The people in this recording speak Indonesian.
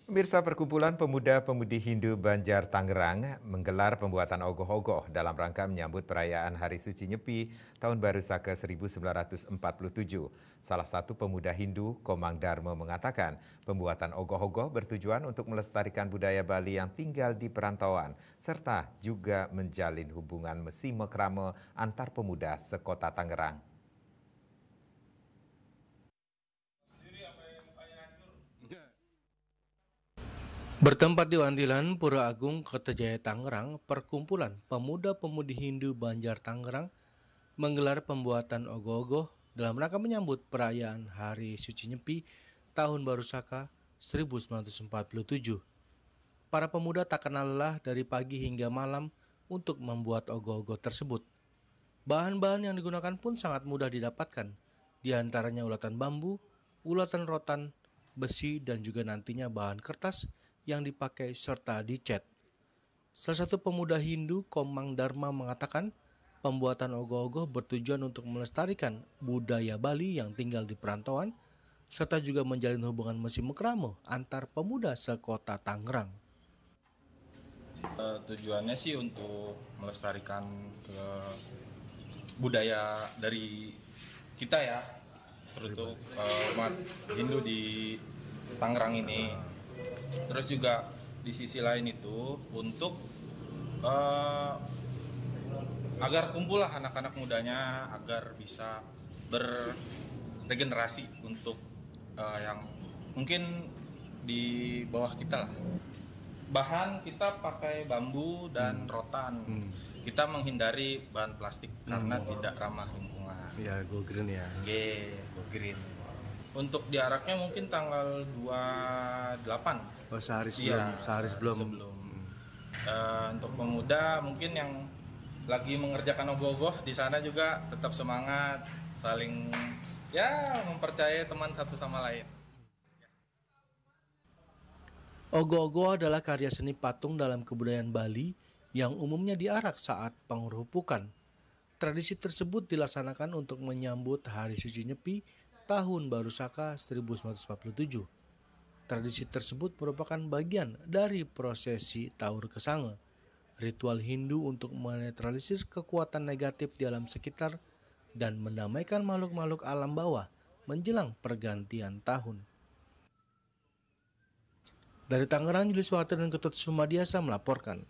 Pemirsa, perkumpulan pemuda-pemudi Hindu Banjar Tangerang menggelar pembuatan ogoh-ogoh dalam rangka menyambut perayaan Hari Suci Nyepi Tahun Baru Saka 1947. Salah satu pemuda Hindu, Komang Darmo, mengatakan pembuatan ogoh-ogoh bertujuan untuk melestarikan budaya Bali yang tinggal di perantauan, serta juga menjalin hubungan mesime-krame antar pemuda sekota Tangerang. Bertempat di Wantilan, Pura Agung, Kertajaya, Tangerang, perkumpulan pemuda-pemudi Hindu Banjar Tangerang menggelar pembuatan ogoh-ogoh dalam rangka menyambut perayaan Hari Suci Nyepi Tahun Baru Saka 1947. Para pemuda tak kenal lelah dari pagi hingga malam untuk membuat ogoh-ogoh tersebut. Bahan-bahan yang digunakan pun sangat mudah didapatkan, di antaranya ulatan bambu, ulatan rotan, besi, dan juga nantinya bahan kertas yang dipakai serta dicat. Salah satu pemuda Hindu, Komang Dharma, mengatakan pembuatan ogoh-ogoh bertujuan untuk melestarikan budaya Bali yang tinggal di perantauan, serta juga menjalin hubungan mesime-krame antar pemuda sekota Tangerang. Tujuannya sih untuk melestarikan ke budaya dari kita ya, terutama umat Hindu di Tangerang ini. Terus juga di sisi lain itu untuk agar kumpul lah anak-anak mudanya, agar bisa berregenerasi untuk yang mungkin di bawah kita lah. Bahan kita pakai bambu dan rotan. Kita menghindari bahan plastik karena tidak ramah lingkungan. Ya, go green ya. Go green. Untuk diaraknya mungkin tanggal 28. Oh, sehari sebelum. Untuk pemuda mungkin yang lagi mengerjakan ogoh-ogoh di sana juga tetap semangat, saling mempercayai teman satu sama lain. Ogoh-ogoh adalah karya seni patung dalam kebudayaan Bali yang umumnya diarak saat pengerupukan. Tradisi tersebut dilaksanakan untuk menyambut Hari Suci Nyepi Tahun Baru Saka 1947. Tradisi tersebut merupakan bagian dari prosesi Taur Kesanga, ritual Hindu untuk menetralisir kekuatan negatif di alam sekitar dan mendamaikan makhluk-makhluk alam bawah menjelang pergantian tahun. Dari Tangerang, Julius Water dan Ketut Sumadiasa melaporkan.